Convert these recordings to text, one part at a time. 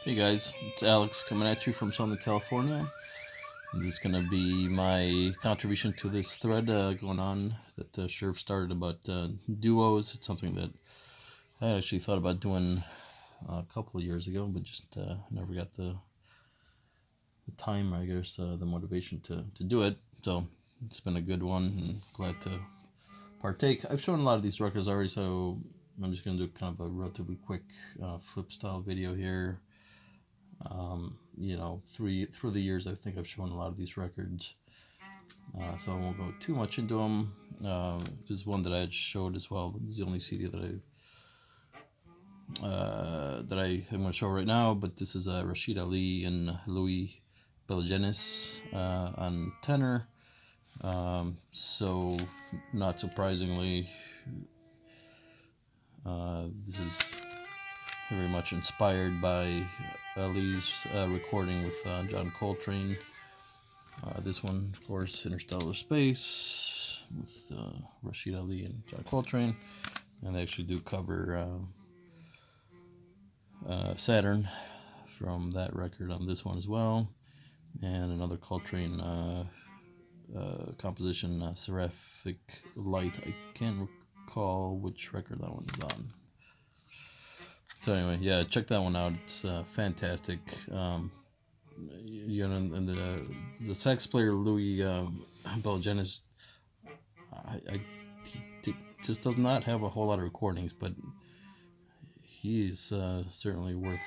Hey guys, it's Alex coming at you from Southern California. This is going to be my contribution to this thread going on that Sheriff started about duos. It's something that I actually thought about doing a couple of years ago, but just never got the time, I guess, the motivation to do it. So it's been a good one and glad to partake. I've shown a lot of these records already, so I'm just going to do kind of a relatively quick flip style video here. Through the years, I think I've shown a lot of these records, so I won't go too much into them. This is one that I had showed as well. This is the only CD that I am going to show right now. But this is Rashid Ali and Louis Belgenis on tenor. So, not surprisingly, this is very much inspired by Ali's recording with John Coltrane. This one, of course, Interstellar Space with Rashid Ali and John Coltrane, and they actually do cover Saturn from that record on this one as well, and another Coltrane composition, Seraphic Light. I can't recall which record that one is on. So anyway, yeah, check that one out. It's fantastic. And the sax player Louis Belgenis, he just does not have a whole lot of recordings, but he is certainly worth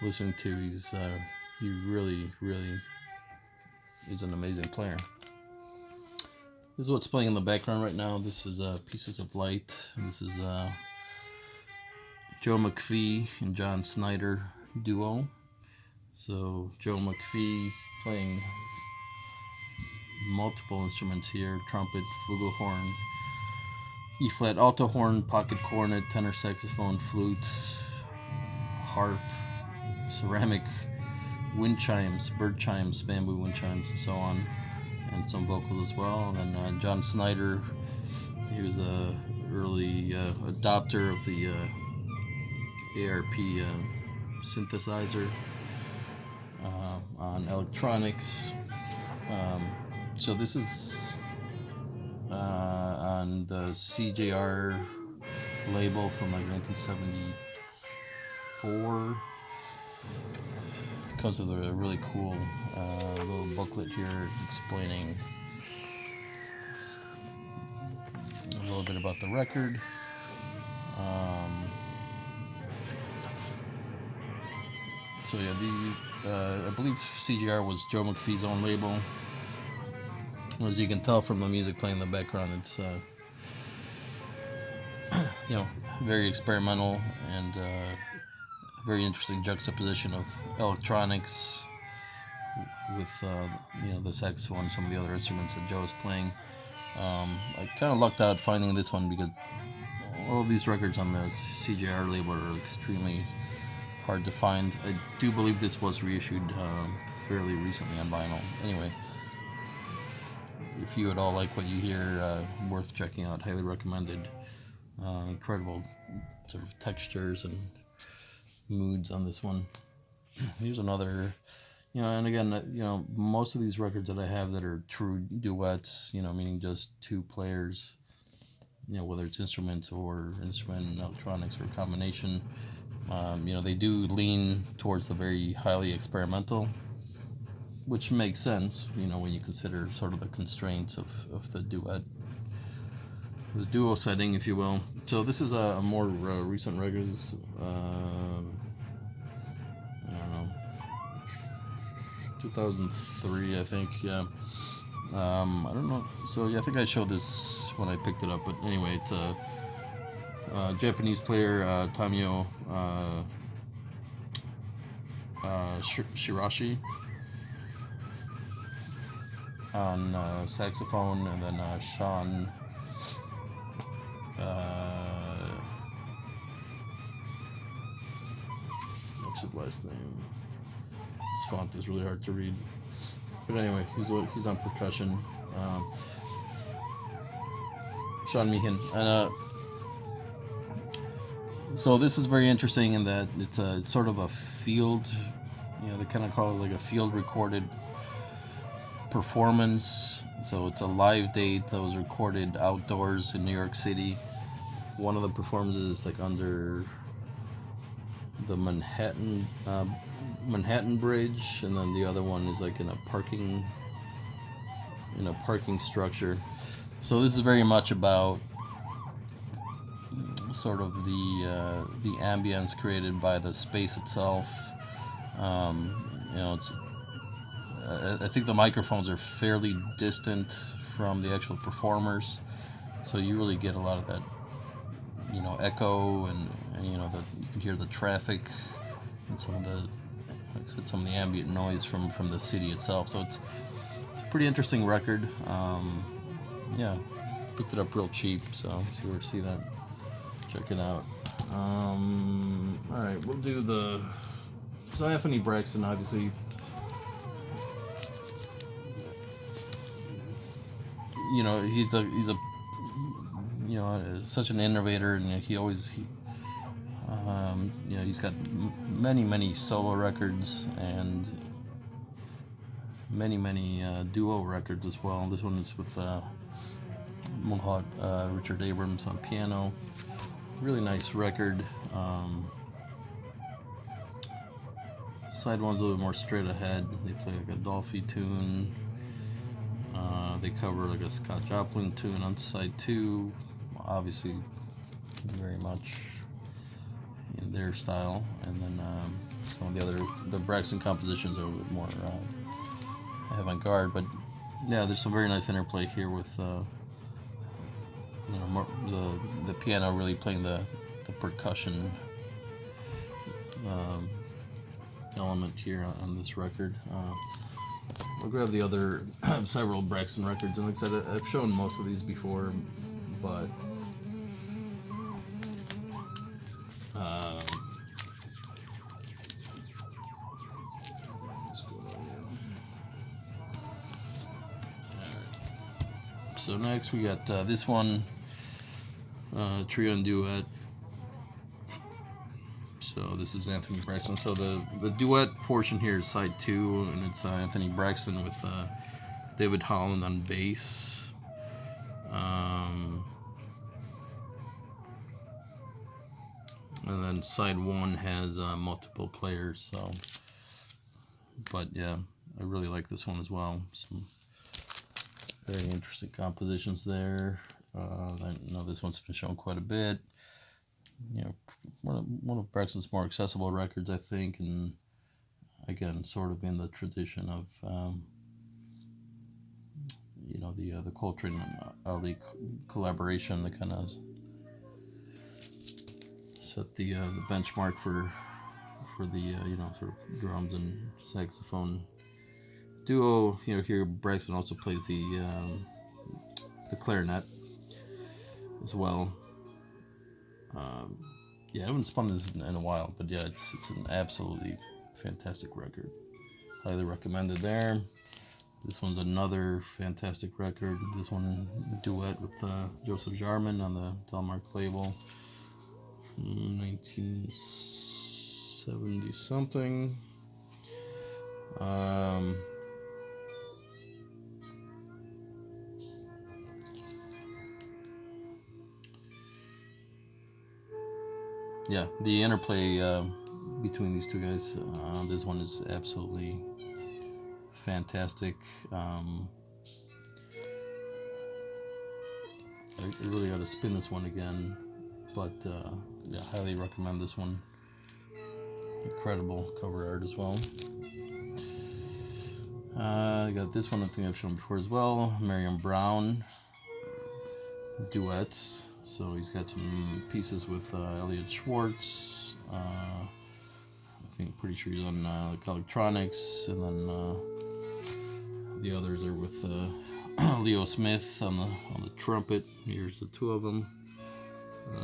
listening to. He really is an amazing player. This is what's playing in the background right now. This is Pieces of Light. This is Joe McPhee and John Snyder duo. So Joe McPhee playing multiple instruments here: trumpet, flugelhorn, E-flat alto horn, pocket cornet, tenor saxophone, flute, harp, ceramic wind chimes, bird chimes, bamboo wind chimes, and so on, and some vocals as well. And then John Snyder, he was a early adopter of the ARP synthesizer on electronics. So this is on the CJR label from like 1974. Because of the really cool little booklet here explaining a little bit about the record. So yeah, I believe CGR was Joe McPhee's own label. As you can tell from the music playing in the background, it's very experimental and very interesting juxtaposition of electronics with the saxophone and some of the other instruments that Joe is playing. I kind of lucked out finding this one because all of these records on the CJR label are extremely hard to find. I do believe this was reissued fairly recently on vinyl. Anyway, if you at all like what you hear, worth checking out, highly recommended. Incredible sort of textures and moods on this one. Here's another, and again, most of these records that I have that are true duets, meaning just two players, whether it's instruments or instrument and electronics or a combination, they do lean towards the very highly experimental, which makes sense, when you consider sort of the constraints of the duet, the duo setting, if you will. So this is a more recent record. I don't know, 2003, I think. Yeah. I don't know. So yeah, I think I showed this when I picked it up. But anyway, it's a Japanese player, Tamio Shirashi on saxophone, and then Sean. What's his last name? This font is really hard to read. But anyway, he's on percussion. Sean Meehan. And So this is very interesting in that it's sort of a field, they kind of call it like a field recorded performance. So it's a live date that was recorded outdoors in New York City. One of the performances is like under the Manhattan Bridge, and then the other one is like in a parking structure. So this is very much about sort of the ambience created by the space itself. It's I think the microphones are fairly distant from the actual performers, so you really get a lot of that, echo, and that you can hear the traffic and some of the, like I said, some of the ambient noise from the city itself. So it's a pretty interesting record. Yeah, picked it up real cheap, so if you ever see that, check it out. All right, we'll do so Anthony Braxton, obviously. He's a such an innovator, and he's got many solo records and many duo records as well. This one is with Mohawk Richard Abrams on piano. Really nice record. Side one's a little more straight ahead. They play like a Dolphy tune. They cover like a Scott Joplin tune on side two, obviously very much in their style. And then some of the Braxton compositions are a little bit more avant-garde. But yeah, there's some very nice interplay here with the piano really playing the percussion element here on this record. I'll grab the other several Braxton records, and like I said, I've shown most of these before, but let's go on here. Alright. So next we got this one, trio and duet. So this is Anthony Braxton. So the duet portion here is side two, and it's Anthony Braxton with David Holland on bass. And then side one has multiple players. So, but yeah, I really like this one as well. Some very interesting compositions there. I know this one's been shown quite a bit. One of Braxton's more accessible records, I think, and again, sort of in the tradition of the Coltrane and Ali collaboration that kind of set the benchmark for the sort of drums and saxophone duo. Here Braxton also plays the clarinet as well. I haven't spun this in a while, but yeah, it's an absolutely fantastic record. Highly recommended there. This one's another fantastic record. This one, duet with Joseph Jarman on the Delmark label, 1970 something. Yeah, the interplay between these two guys, this one is absolutely fantastic. I really got to spin this one again, but yeah, highly recommend this one. Incredible cover art as well. I got this one, I think I've shown before as well, Miriam Brown, Duets. So he's got some pieces with Elliot Schwartz. I think, pretty sure he's on electronics, and then the others are with Leo Smith on the trumpet. Here's the two of them.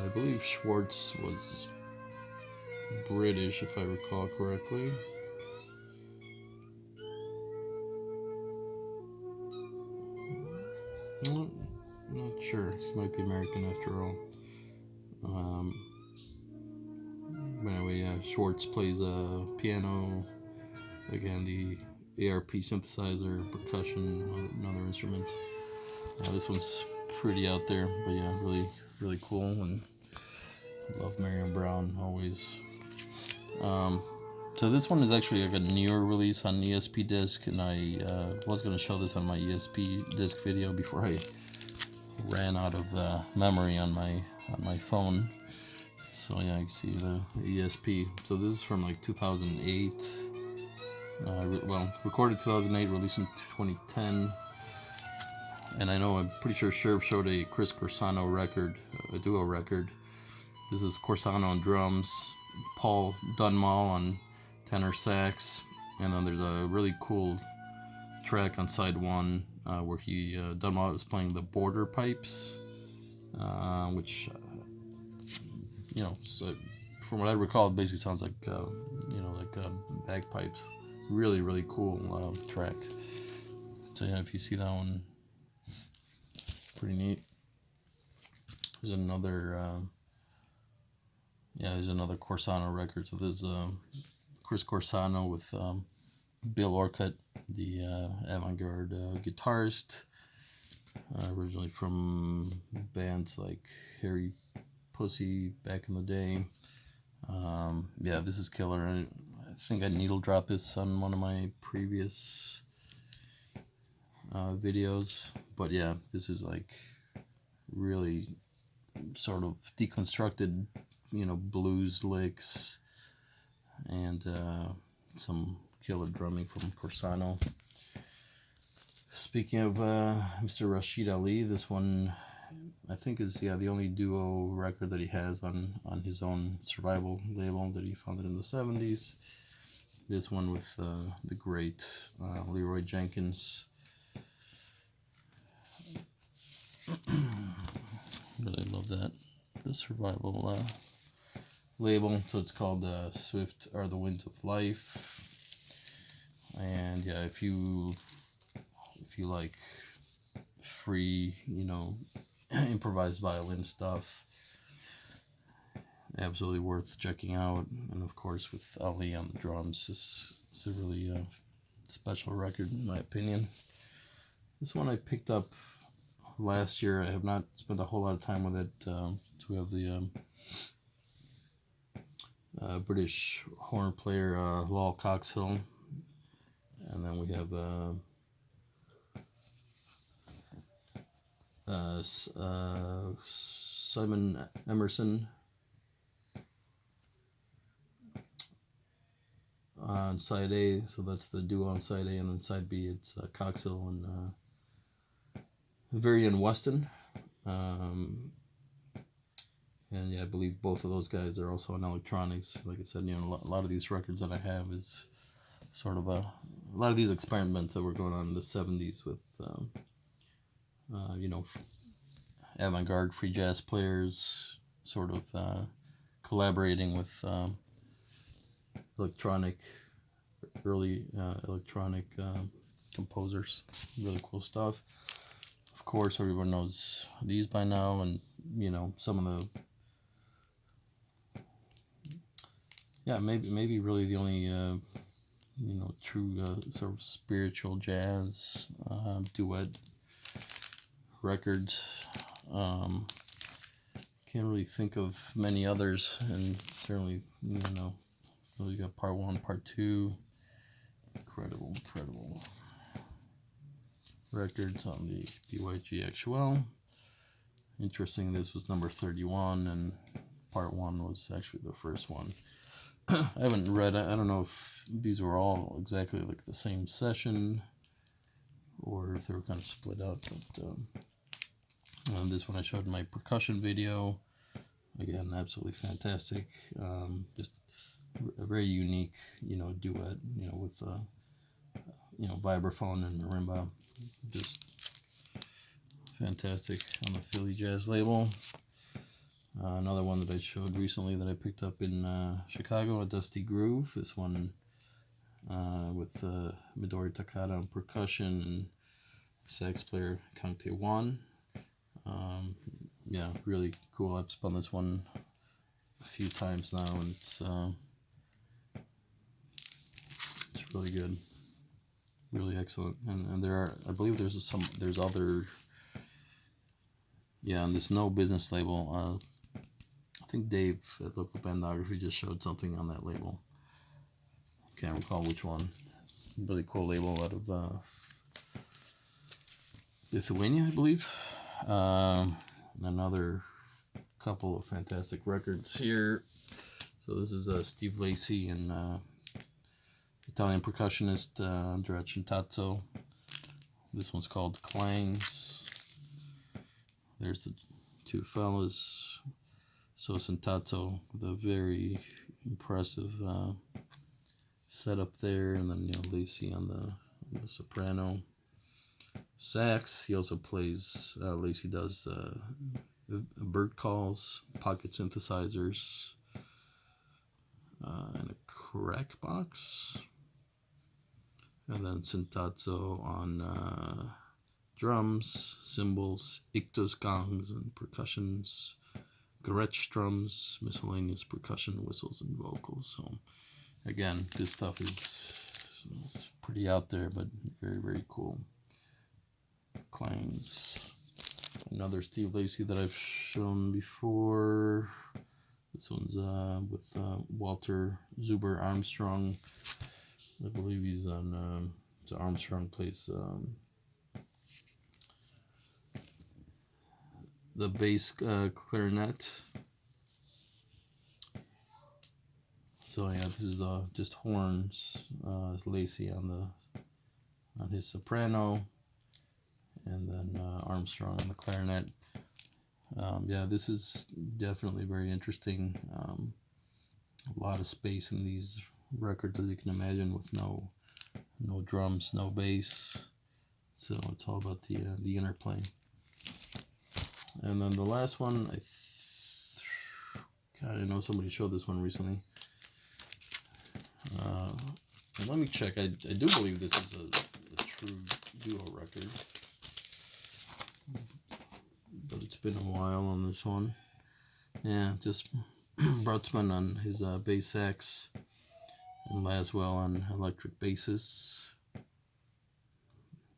I believe Schwartz was British, if I recall correctly. Not sure. He might be American after all. Schwartz plays piano. Again, the ARP synthesizer, percussion, and other instruments. This one's pretty out there, but yeah, really cool, and love Marion Brown always. So this one is actually like a newer release on ESP disc, and I was going to show this on my ESP disc video before I ran out of memory on my phone. So yeah, you can see the ESP. So this is from like 2008. Well, recorded 2008, released in 2010. And I know, I'm pretty sure Sherv showed a Chris Corsano record, a duo record. This is Corsano on drums, Paul Dunmall on tenor sax, and then there's a really cool track on side one where Dunmall is playing the border pipes, which so from what I recall, it basically sounds like bagpipes. Really cool track. So yeah, if you see that one, pretty neat. There's another Corsano record. So there's Chris Corsano with Bill Orcutt, the avant-garde guitarist, originally from bands like Harry Pussy back in the day. Yeah, this is killer. I think I needle dropped this on one of my previous videos, but yeah, this is like really sort of deconstructed, blues licks and some killer drumming from Corsano. Speaking of Mr. Rashid Ali, this one I think is the only duo record that he has on his own Survival label that he founded in the 70s. This one with the great Leroy Jenkins. Really love that, the Survival label. So it's called Swift Are the Winds of Life. And yeah, if you like free, improvised violin stuff, absolutely worth checking out. And of course, with Ali on the drums, it's a really special record in my opinion. This one I picked up last year. I have not spent a whole lot of time with it. So we have the British horn player Lowell Coxhill, and then we have Simon Emerson on side A, so that's the duo on side A, and then side B it's Coxhill and Varian Weston. And yeah, I believe both of those guys are also in electronics. Like I said, a lot of these records that I have is sort of a lot of these experiments that were going on in the 70s with avant-garde free jazz players sort of collaborating with early electronic composers. Really cool stuff. Of course, everyone knows these by now, and some of the maybe really the only true sort of spiritual jazz duet records. Can't really think of many others, and certainly you got part 1, part 2. Incredible records on the BYG XUL. Interesting, this was number 31, and part 1 was actually the first one. I haven't read, I don't know if these were all exactly like the same session or if they were kind of split up, but this one I showed in my percussion video. Again, absolutely fantastic. Just a very unique, duet, with vibraphone and marimba. Just fantastic on the Philly Jazz label. Another one that I showed recently that I picked up in Chicago, a Dusty Groove. This one with Midori Takada on percussion and sax player Kang Tae-won. Yeah, really cool. I've spun this one a few times now, and it's really good, really excellent. And there are, I believe there's other, yeah, on this No Business label. I think Dave at Local Bandography just showed something on that label. Can't recall which one. Really cool label out of Lithuania, I believe. Another couple of fantastic records here. So this is Steve Lacy and Italian percussionist Andrea Cintazzo. This one's called Clangs. There's the two fellas. So Cintazzo with a very impressive setup there, and then Lacy on the soprano. Sax. He also plays. Lacy does bird calls, pocket synthesizers, and a crack box. And then Cintazzo on drums, cymbals, ictus gongs, and percussions, Gretsch drums, miscellaneous percussion, whistles, and vocals. So again, this stuff is pretty out there, but very, very cool. Clangs. Another Steve Lacy that I've shown before. This one's with Walter Zuber Armstrong. I believe he's on. So Armstrong plays the bass clarinet. So yeah, this is just horns. Lacy on his soprano, and then Armstrong on the clarinet. Yeah, this is definitely very interesting. A lot of space in these records, as you can imagine, with no drums, no bass. So it's all about the interplay. And then the last one, God, I know somebody showed this one recently. And let me check. I do believe this is a true duo record, but it's been a while on this one. Yeah, just Brutzman on his bass sax, and Laswell on electric basses.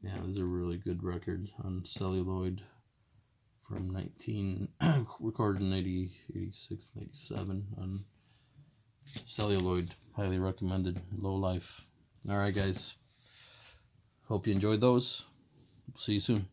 Yeah, this is a really good record on celluloid from recorded in 86 and 87 on celluloid. Highly recommended. Low Life. Alright guys, hope you enjoyed those. See you soon.